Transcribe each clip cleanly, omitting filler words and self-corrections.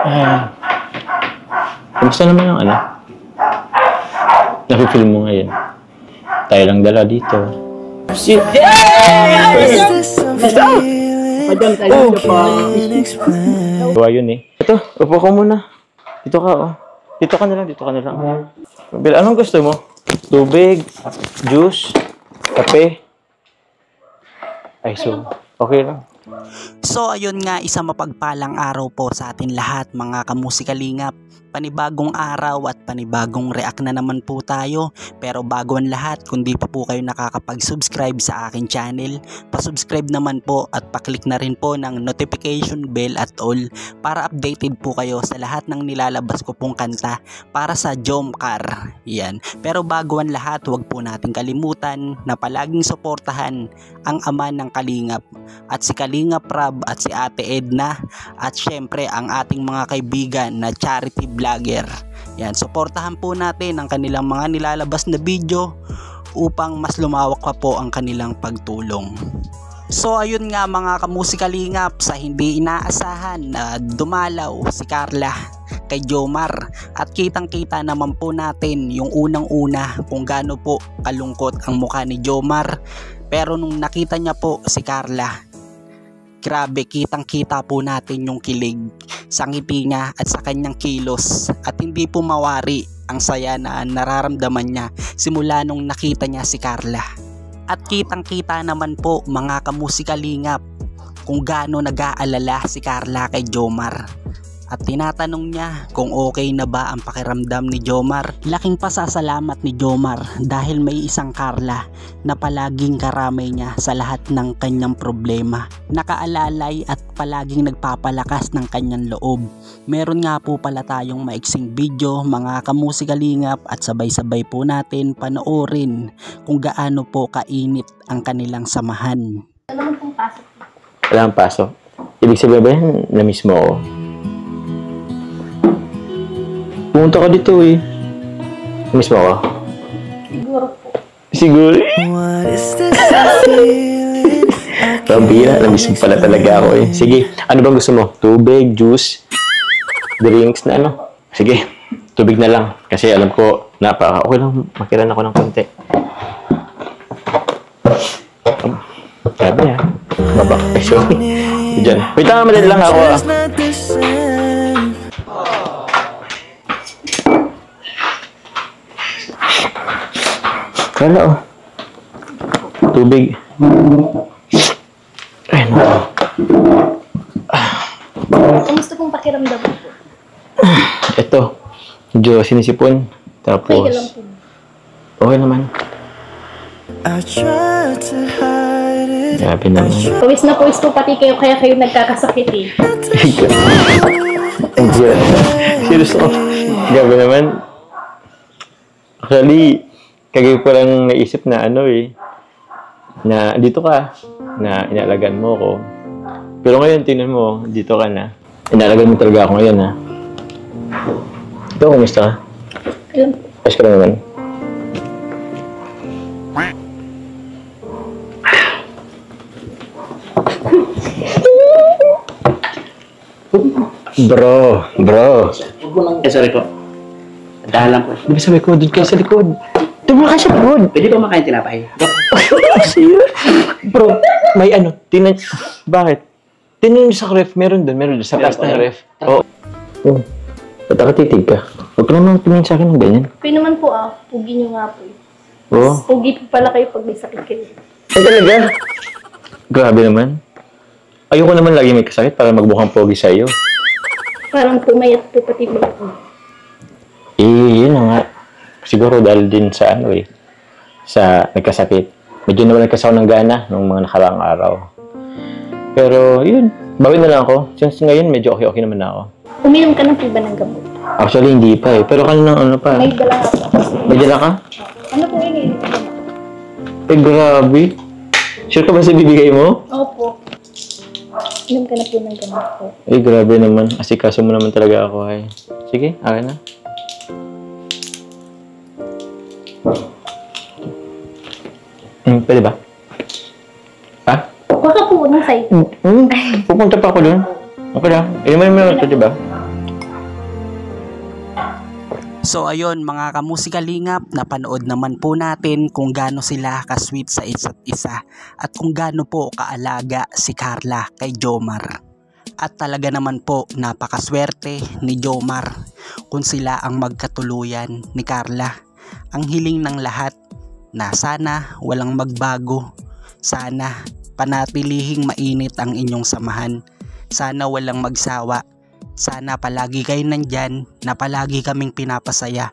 Ay, kumusta naman ang ano? Nafe-feel mo ngayon? Tayo lang dala dito. Shit! Madam tayo pa. Gawa yun eh. Ito, upo ko muna. Dito ka, oh. Dito ka na lang, dito ka na lang. Bill, anong gusto mo? Tubig, juice, kape? Ay, so, okay lang. So ayun nga, isang mapagpalang araw po sa atin lahat mga kamusikalingap. Panibagong araw at panibagong react na naman po tayo. Pero bago ang lahat, kung di pa po kayo nakakapag-subscribe sa akin channel, pa-subscribe naman po at pa-click na rin po ng notification bell at all para updated po kayo sa lahat ng nilalabas ko pong kanta para sa Jomcar. Yan. Pero bago ang lahat, huwag po natin kalimutan na palaging suportahan ang ama ng Kalingap at si Kalingap Rab at si Ate Edna at syempre ang ating mga kaibigan na charity vlogger. Yan, suportahan po natin ang kanilang mga nilalabas na video upang mas lumawak pa po ang kanilang pagtulong. So ayun nga mga kamusikalingap, sa hindi inaasahan na dumalaw si Carla kay Jomar at kitang-kita naman po natin yung unang-una kung gaano po kalungkot ang mukha ni Jomar. Pero nung nakita niya po si Carla, grabe, kitang-kita po natin yung kilig sa ngiti niya at sa kanyang kilos at hindi po mawari ang saya na nararamdaman niya simula nung nakita niya si Carla. At kitang-kita naman po mga kamusikalingap kung gaano nag-aalala si Carla kay Jomar. At tinatanong niya kung okay na ba ang pakiramdam ni Jomar. Laking pasasalamat ni Jomar dahil may isang Carla na palaging karamay niya sa lahat ng kanyang problema. Nakaalalay at palaging nagpapalakas ng kanyang loob. Meron nga po pala tayong maiksing video mga kamusikalingap at sabay-sabay po natin panoorin kung gaano po kainit ang kanilang samahan. Wala pong pasok. Wala kang pasok. Ibig sabihin ba yan, na-miss mo ako? Pumunta ka dito eh. Miss mo ako? Siguro po. Siguro. Pambira, na-miss mo pala talaga ako eh. Sige, ano bang gusto mo? Tubig, juice, drinks na ano? Sige, tubig na lang. Kasi alam ko, okay lang, makiran ako ng konti. Sabi ah. Babak. Sorry. Diyan. Wait lang, madali lang ako ah. Kala oh. Tubig. Ay, no. Kamusta pong pakiramdam po? Ito. Medyo sinisipon. Tapos... Okay lang po. Okay naman. Grabe naman. Pawis na pawis po pati kayo kaya kayo nagkakasakit eh. Ang good. Seriously. Grabe naman. Actually, kagaya ko lang naisip na ano eh, na dito ka, na inaalagaan mo ako. Pero ngayon, tingnan mo, dito ka na. Inaalagaan mo talaga ako ngayon ha. Ito, kumusta ka? Alam po. Ayos ka na naman. Bro. Sorry po. Dahalan po. Di ba sabi ko, doon kayo sa likod. Doon ka sa likod. Pwede ba makain tinapay? Bro, may ano, bakit? Tingnan nyo sa ref, meron doon sa taas ng ref. Oo. Ba't nakatitig ka? Huwag ka naman tingin sa akin ng ganyan. Kayo naman po pugi nyo nga po. Oo. Pugi po pala kayo pag may sakit kayo. Ay talaga? Grabe naman. Ayoko naman lagi may kasakit para magbukhang pogi sa'yo. Parang pumayat po pati ba po. Yun na nga. Siguro dahil din sa ano eh, sa nagkasakit. Medyo nawalan kasi ako ng gana nung mga nakaraang araw. Pero yun, bawi na lang ako. Since ngayon medyo okay naman na ako. Uminom ka na po ba ng gamot? Actually hindi pa eh, pero kanina ano pa. May dala ka po. May dala ka? Ano po yun? Eh grabe. Sure ka ba sa bibigay mo? Opo. Inom ka na po ng gamot po. Eh grabe naman, asikaso mo naman talaga ako ay. Sige, akin na. Pwede ba? Ha? Baka po ng side. Pupunta pa ako doon. Okay lang. Inuman mo ito, di ba? So ayun mga kamusikalingap, napanood naman po natin kung gaano sila ka-sweet sa isa't isa at kung gaano po kaalaga si Carla kay Jomar. At talaga naman po napakaswerte ni Jomar kung sila ang magkatuluyan ni Carla. Ang hiling ng lahat na sana walang magbago, sana panatilihing mainit ang inyong samahan, sana walang magsawa. Sana palagi kayo nandyan na palagi kaming pinapasaya.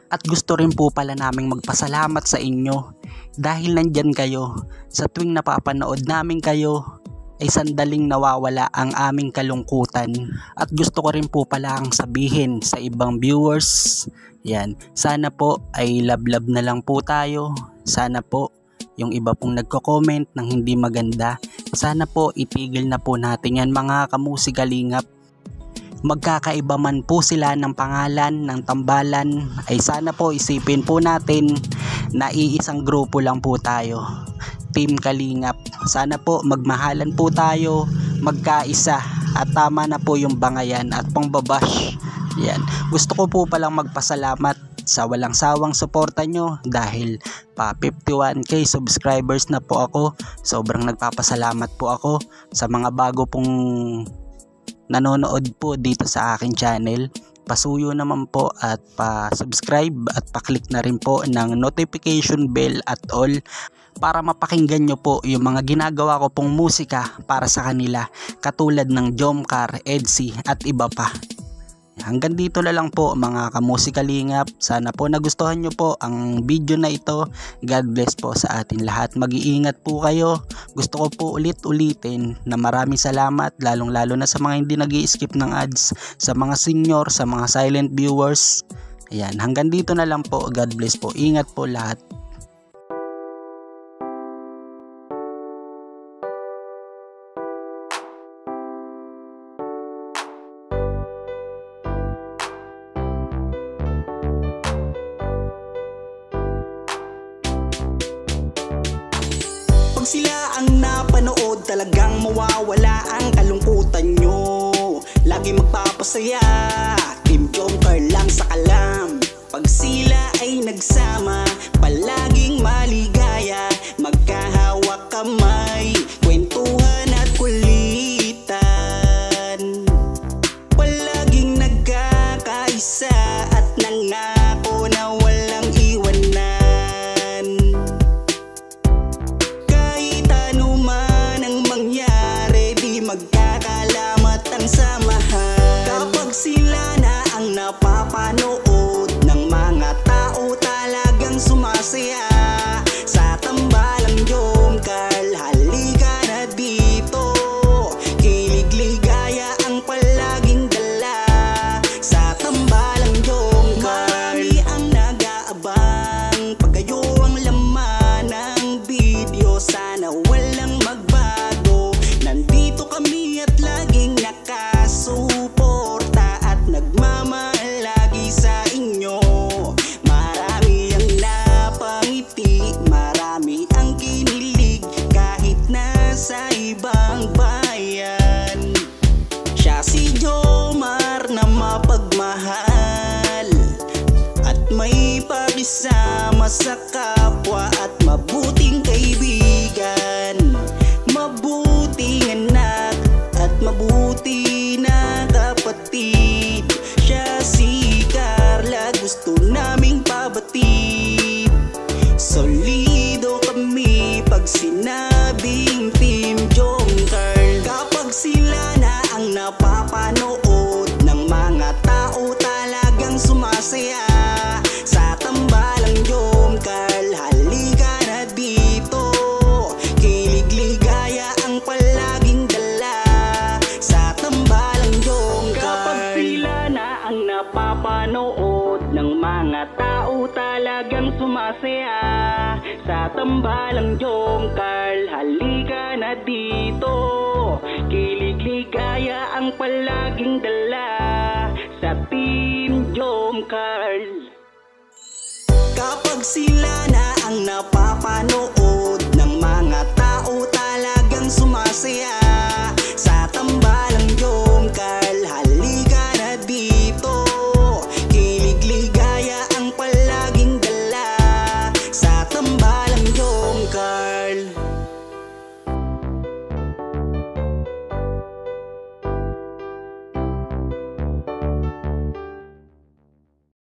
At gusto rin po pala naming magpasalamat sa inyo dahil nandyan kayo. Sa tuwing napapanood namin kayo ay sandaling nawawala ang aming kalungkutan. At gusto ko rin po pala ang sabihin sa ibang viewers, yan, sana po ay love na lang po tayo. Sana po yung iba pong nagko-comment ng hindi maganda, sana po itigil na po natin yan mga kamusikalingap. Magkakaiba man po sila ng pangalan ng tambalan, ay sana po isipin po natin na iisang grupo lang po tayo, Team Kalingap. Sana po magmahalan po tayo, magkaisa, at tama na po yung bangayan at pangbabash. Yan. Gusto ko po palang magpasalamat sa walang sawang suporta nyo dahil pa 51k subscribers na po ako. Sobrang nagpapasalamat po ako sa mga bago pong nanonood po dito sa aking channel. Pasuyo naman po at pa-subscribe at pa-click na rin po ng notification bell at all para mapakinggan nyo po yung mga ginagawa ko pong musika para sa kanila, katulad ng Jomcar, Edsy at iba pa. Hanggang dito na lang po mga kamusikalingap. Sana po nagustuhan nyo po ang video na ito. God bless po sa atin lahat. Mag-iingat po kayo. Gusto ko po ulit-ulitin na maraming salamat, lalong-lalo na sa mga hindi nag-i-skip ng ads, sa mga senior, sa mga silent viewers. Ayan, hanggang dito na lang po. God bless po. Ingat po lahat. Pag sila ang napanood, talagang mawawala ang kalungkutan nyo. Lagi magpapasaya, Team Jomcar lang sa kalam. Pag sila ay nagsama, palaging maligaya, magkahawak kamay, kwentuhan at kulitan. Palaging nagkakaisa at nangako na walang iwanan. Magkakalamat ang samahan. Kapag sila na ang napapanood ng mga tao, talagang sumasaya. Sa tambalang Jomcar, halika na dito. Kilig-ligaya ang palaging dala. Sa tambalang Jomcar, marami ang nag-aabang. Pag kayo ang laman ng video, sana walang magbago. Nandito kami at laging nakasuporta at nagmamahal lagi sa inyo. Marami ang napangiti, marami ang kinilig kahit nasa ibang bayan. Siya si Jomar na mapagmahal at may pakisama sa kapwa at mabuting kaibigan. Mabuting anak at mabuti na kapatid. Siya si Carla, gusto naming pabatid. Solido kami pag sinabing Team Jomcar. Kapag sila na ang napapanood ng mga tao, talagang sumasaya. Sa tambalang Jomcar, halika na dito. Kilig-ligaya ang palaging dala. Sa tambalang Jomcar. Kapag sila na ang napapanood ng mga tao, talagang sumasaya. Sa tambalang Jomcar, halika na dito. Kilig-ligaya ang palaging dala. Sa Team Jomcar. Kapag sila na ang napapanood ng mga tao, talagang sumasaya.